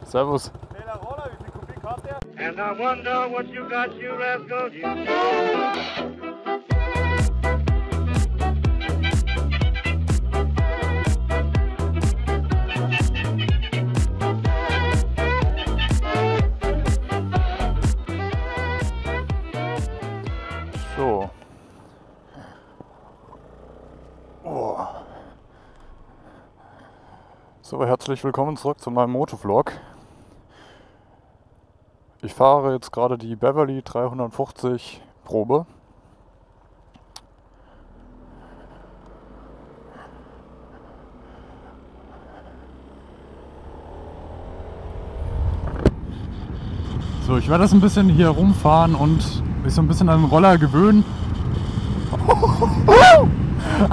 Servus. And I wonder what you got, you rascal, you. So. Oh. So, herzlich willkommen zurück zu meinem Motovlog. Ich fahre jetzt gerade die Beverly 350 Probe. So, ich werde das ein bisschen hier rumfahren und mich so ein bisschen an den Roller gewöhnen.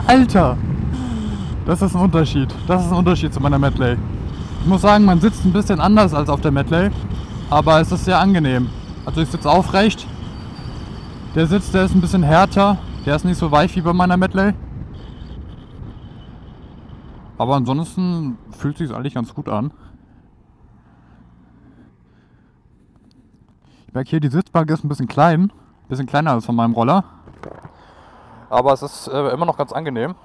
Alter! Das ist ein Unterschied. Das ist ein Unterschied zu meiner Medley. Ich muss sagen, man sitzt ein bisschen anders als auf der Medley. Aber es ist sehr angenehm. Also ich sitze aufrecht. Der Sitz, der ist ein bisschen härter. Der ist nicht so weich wie bei meiner Medley. Aber ansonsten fühlt sich eigentlich ganz gut an. Ich merke hier, die Sitzbank ist ein bisschen klein. Ein bisschen kleiner als von meinem Roller. Aber es ist immer noch ganz angenehm.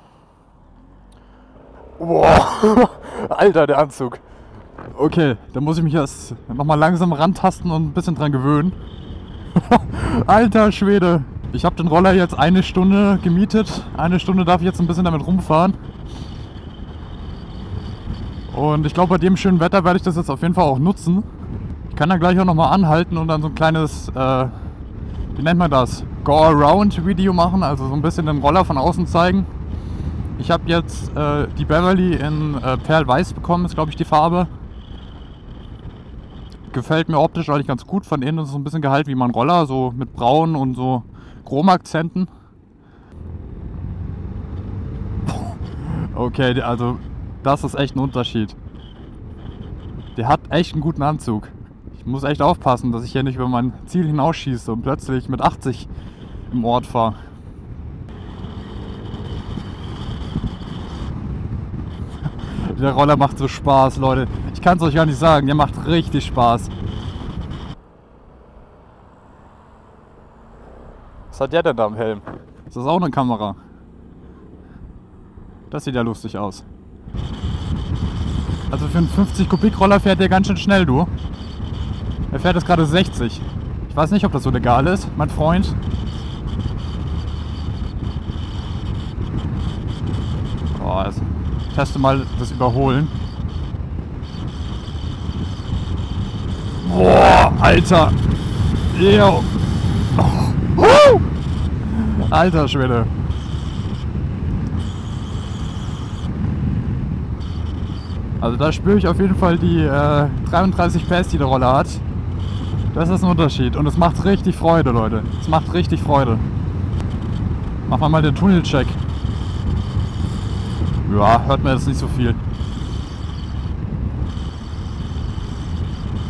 Boah, Alter, der Anzug. Okay, dann muss ich mich erst nochmal langsam rantasten und ein bisschen dran gewöhnen. Alter Schwede. Ich habe den Roller jetzt 1 Stunde gemietet. 1 Stunde darf ich jetzt ein bisschen damit rumfahren. Und ich glaube, bei dem schönen Wetter werde ich das jetzt auf jeden Fall auch nutzen. Ich kann dann gleich auch nochmal anhalten und dann so ein kleines, wie nennt man das? Go-Around-Video machen, also so ein bisschen den Roller von außen zeigen. Ich habe jetzt die Beverly in Perlweiß bekommen, ist glaube ich die Farbe. Gefällt mir optisch eigentlich ganz gut. Von innen ist es so ein bisschen gehalten wie mein Roller, so mit Braun und so Chromakzenten. Okay, also das ist echt ein Unterschied. Der hat echt einen guten Anzug. Ich muss echt aufpassen, dass ich hier nicht über mein Ziel hinausschieße und plötzlich mit 80 im Ort fahre. Der Roller macht so Spaß, Leute. Ich kann es euch gar nicht sagen, der macht richtig Spaß. Was hat der denn da am Helm? Ist das auch eine Kamera? Das sieht ja lustig aus. Also für einen 50 Kubik Roller fährt der ganz schön schnell, du. Er fährt jetzt gerade 60. Ich weiß nicht, ob das so legal ist, mein Freund. Oh, also ich teste mal das Überholen. Boah, Alter! Yo. Alter Schwede! Also da spüre ich auf jeden Fall die 33 PS, die der Roller hat. Das ist ein Unterschied und es macht richtig Freude, Leute. Es macht richtig Freude. Machen wir mal den Tunnelcheck. Ja, hört man jetzt nicht so viel.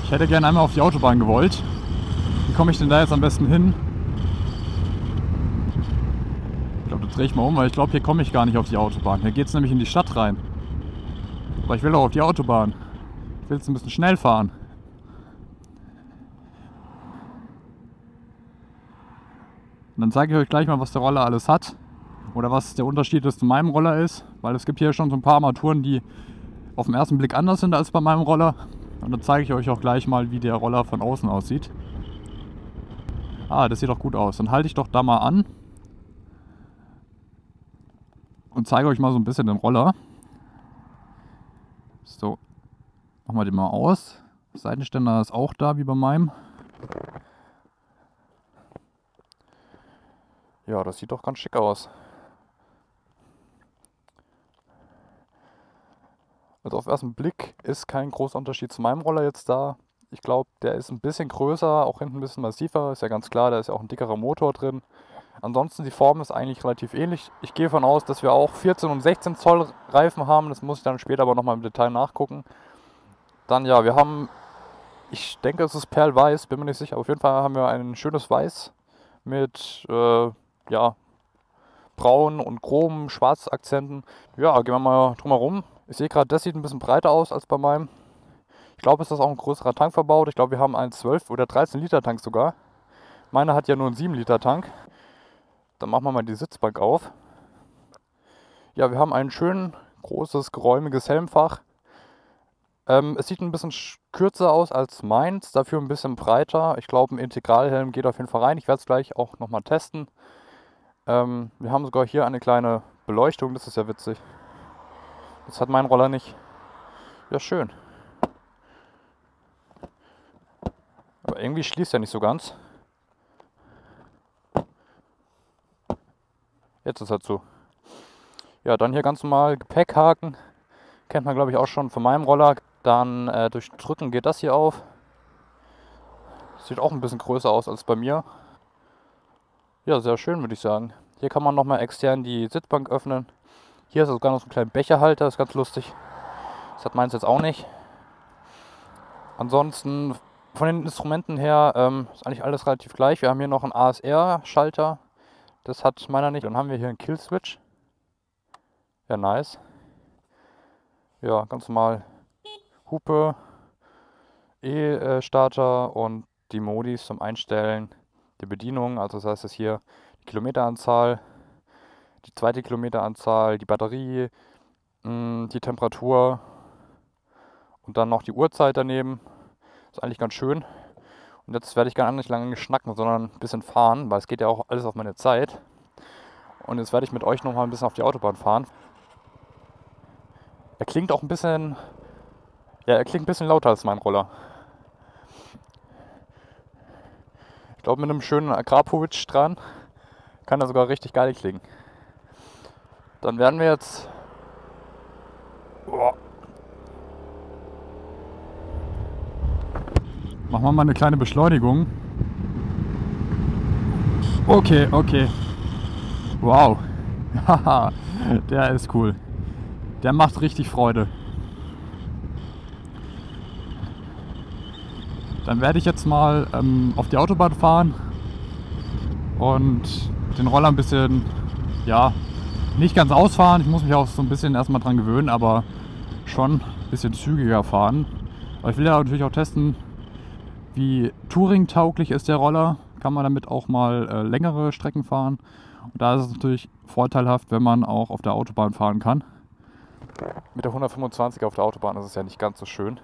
Ich hätte gerne einmal auf die Autobahn gewollt. Wie komme ich denn da jetzt am besten hin? Ich glaube, da drehe ich mal um, weil ich glaube, hier komme ich gar nicht auf die Autobahn. Hier geht es nämlich in die Stadt rein. Aber ich will auch auf die Autobahn. Ich will jetzt ein bisschen schnell fahren. Und dann zeige ich euch gleich mal, was der Roller alles hat. Oder was der Unterschied ist zu meinem Roller ist. Weil es gibt hier schon so ein paar Armaturen, die auf den ersten Blick anders sind als bei meinem Roller. Und dann zeige ich euch auch gleich mal, wie der Roller von außen aussieht. Ah, das sieht doch gut aus. Dann halte ich doch da mal an. Und zeige euch mal so ein bisschen den Roller. So, machen wir den mal aus. Seitenständer ist auch da, wie bei meinem. Ja, das sieht doch ganz schick aus. Also auf den ersten Blick ist kein großer Unterschied zu meinem Roller jetzt da. Ich glaube, der ist ein bisschen größer, auch hinten ein bisschen massiver. Ist ja ganz klar, da ist ja auch ein dickerer Motor drin. Ansonsten die Form ist eigentlich relativ ähnlich. Ich gehe davon aus, dass wir auch 14 und 16 Zoll Reifen haben. Das muss ich dann später aber nochmal im Detail nachgucken. Dann ja, wir haben, ich denke es ist Perlweiß, bin mir nicht sicher. Auf jeden Fall haben wir ein schönes Weiß mit ja, braun und chrom, schwarz Akzenten. Ja, gehen wir mal drum herum. Ich sehe gerade, das sieht ein bisschen breiter aus als bei meinem. Ich glaube, es ist auch ein größerer Tank verbaut. Ich glaube, wir haben einen 12 oder 13 Liter Tank sogar. Meiner hat ja nur einen 7 Liter Tank. Dann machen wir mal die Sitzbank auf. Ja, wir haben ein schön großes, geräumiges Helmfach. Es sieht ein bisschen kürzer aus als meins, dafür ein bisschen breiter. Ich glaube, ein Integralhelm geht auf jeden Fall rein. Ich werde es gleich auch nochmal testen. Wir haben sogar hier eine kleine Beleuchtung, das ist ja witzig. Das hat mein Roller nicht. Ja, schön. Aber irgendwie schließt er nicht so ganz. Jetzt ist er zu. Ja, dann hier ganz normal Gepäckhaken. Kennt man, glaube ich, auch schon von meinem Roller. Dann durch Drücken geht das hier auf. Sieht auch ein bisschen größer aus als bei mir. Ja, sehr schön, würde ich sagen. Hier kann man nochmal extern die Sitzbank öffnen. Hier ist sogar noch so ein kleiner Becherhalter, das ist ganz lustig. Das hat meins jetzt auch nicht. Ansonsten von den Instrumenten her ist eigentlich alles relativ gleich. Wir haben hier noch einen ASR-Schalter. Das hat meiner nicht. Dann haben wir hier einen Kill-Switch. Ja, nice. Ja, ganz normal Hupe, E-Starter und die Modis zum Einstellen der Bedienung. Also das heißt, dass hier die Kilometeranzahl, die zweite Kilometeranzahl, die Batterie, die Temperatur und dann noch die Uhrzeit daneben. Ist eigentlich ganz schön. Und jetzt werde ich gar nicht lange schnacken, sondern ein bisschen fahren, weil es geht ja auch alles auf meine Zeit. Und jetzt werde ich mit euch noch mal ein bisschen auf die Autobahn fahren. Er klingt auch ein bisschen, ja, er klingt ein bisschen lauter als mein Roller. Ich glaube, mit einem schönen Akrapovic dran kann er sogar richtig geil klingen. Dann werden wir jetzt... Machen wir mal eine kleine Beschleunigung. Okay, okay. Wow. Haha, der ist cool. Der macht richtig Freude. Dann werde ich jetzt mal auf die Autobahn fahren und den Roller ein bisschen, ja, nicht ganz ausfahren. Ich muss mich auch so ein bisschen erstmal dran gewöhnen, aber schon ein bisschen zügiger fahren. Aber ich will ja natürlich auch testen, wie Touring-tauglich ist der Roller. Kann man damit auch mal längere Strecken fahren. Und da ist es natürlich vorteilhaft, wenn man auch auf der Autobahn fahren kann. Mit der 125 auf der Autobahn ist es ja nicht ganz so schön.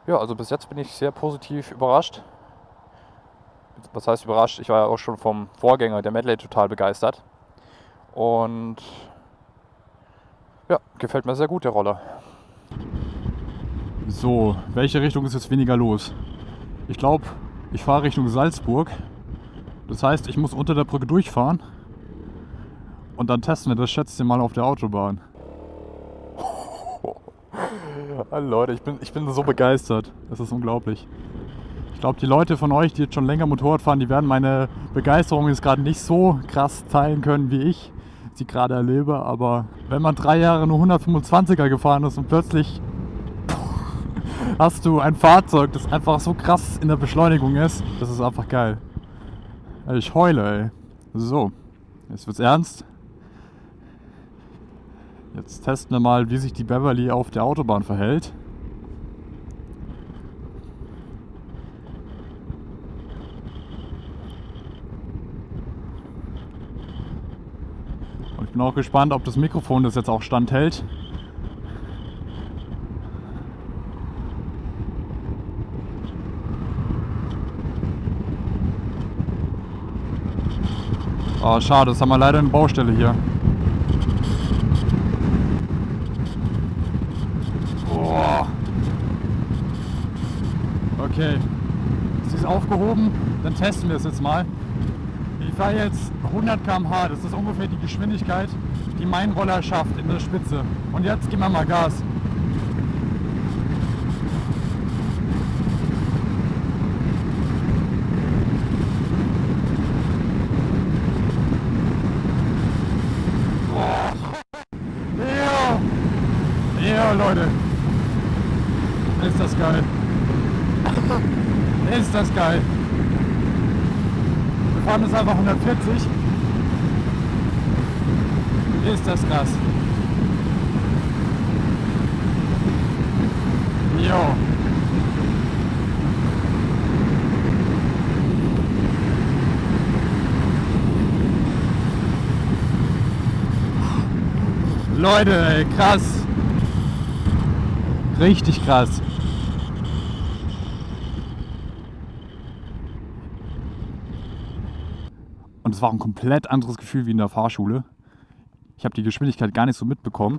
Ja, also bis jetzt bin ich sehr positiv überrascht. Was heißt überrascht? Ich war ja auch schon vom Vorgänger, der Medley, total begeistert. Und ja, gefällt mir sehr gut der Roller. So, welche Richtung ist jetzt weniger los? Ich glaube, ich fahre Richtung Salzburg. Das heißt, ich muss unter der Brücke durchfahren. Und dann testen wir das Schätzchen mal auf der Autobahn. Hallo Leute, ich bin so begeistert. Das ist unglaublich. Ich glaube, die Leute von euch, die jetzt schon länger Motorrad fahren, die werden meine Begeisterung jetzt gerade nicht so krass teilen können, wie ich sie gerade erlebe. Aber wenn man 3 Jahre nur 125er gefahren ist und plötzlich hast du ein Fahrzeug, das einfach so krass in der Beschleunigung ist, das ist einfach geil. Ich heule, ey. So, jetzt wird's ernst. Jetzt testen wir mal, wie sich die Beverly auf der Autobahn verhält. Und ich bin auch gespannt, ob das Mikrofon das jetzt auch standhält. Oh, schade, das haben wir leider eine Baustelle hier. Oh. Okay, sie ist aufgehoben, dann testen wir es jetzt mal. Ich fahre jetzt 100 km/h, das ist ungefähr die Geschwindigkeit, die mein Roller schafft in der Spitze. Und jetzt geben wir mal Gas. Ja, Leute, ist das geil. Ist das geil. Wir fahren jetzt einfach 140. Ist das krass. Jo. Leute, ey, krass. Richtig krass. Und es war ein komplett anderes Gefühl wie in der Fahrschule. Ich habe die Geschwindigkeit gar nicht so mitbekommen,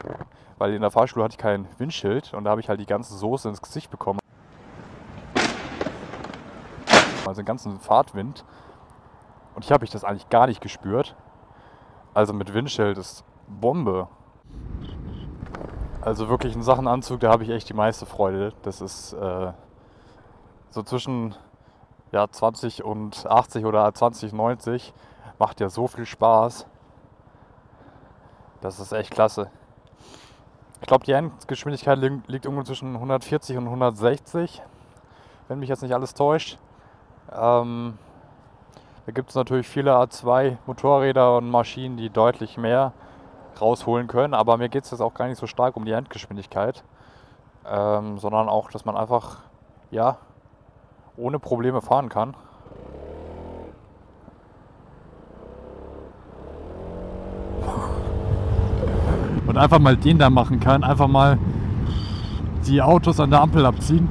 weil in der Fahrschule hatte ich kein Windschild und da habe ich halt die ganze Soße ins Gesicht bekommen. Also den ganzen Fahrtwind. Und hier habe ich das eigentlich gar nicht gespürt. Also mit Windschild ist Bombe. Also wirklich in Sachen Anzug, da habe ich echt die meiste Freude. Das ist so zwischen 20 und 80 oder 20, 90 macht ja so viel Spaß. Das ist echt klasse. Ich glaube, die Endgeschwindigkeit liegt irgendwo zwischen 140 und 160, wenn mich jetzt nicht alles täuscht. Da gibt es natürlich viele A2 Motorräder und Maschinen, die deutlich mehr rausholen können, aber mir geht es jetzt auch gar nicht so stark um die Endgeschwindigkeit, sondern auch, dass man einfach ohne Probleme fahren kann. Und einfach mal den da machen kann, einfach mal die Autos an der Ampel abziehen.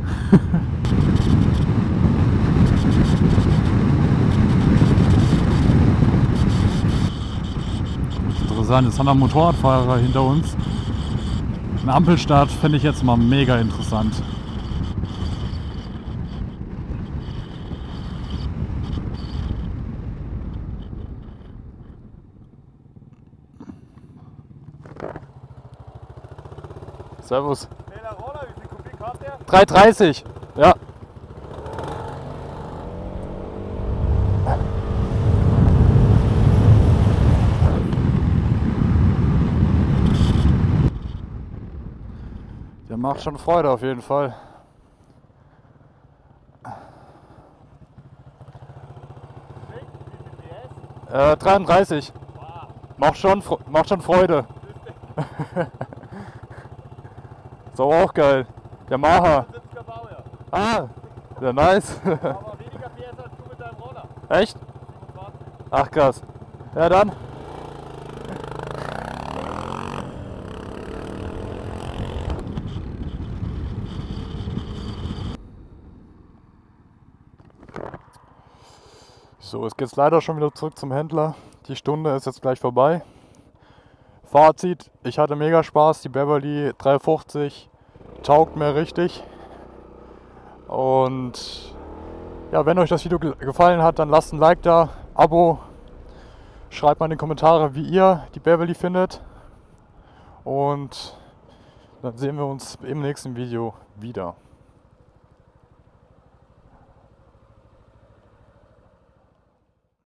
Interessant, jetzt haben wir einen Motorradfahrer hinter uns. Ein Ampelstart finde ich jetzt mal mega interessant. Servus. Wie viel Kubik hat der? 330. Ja. Der macht schon Freude auf jeden Fall. Wie viel PS? 33. Wow. Macht schon Freude. So auch geil. Der Maha. Ah, ja nice. Aber weniger PS als du mit deinem Roller. Echt? Ach krass. Ja dann. So, es geht leider schon wieder zurück zum Händler. Die Stunde ist jetzt gleich vorbei. Fazit, ich hatte mega Spaß. Die Beverly 350 taugt mir richtig. Und ja, wenn euch das Video gefallen hat, dann lasst ein Like da, Abo. Schreibt mal in die Kommentare, wie ihr die Beverly findet. Und dann sehen wir uns im nächsten Video wieder.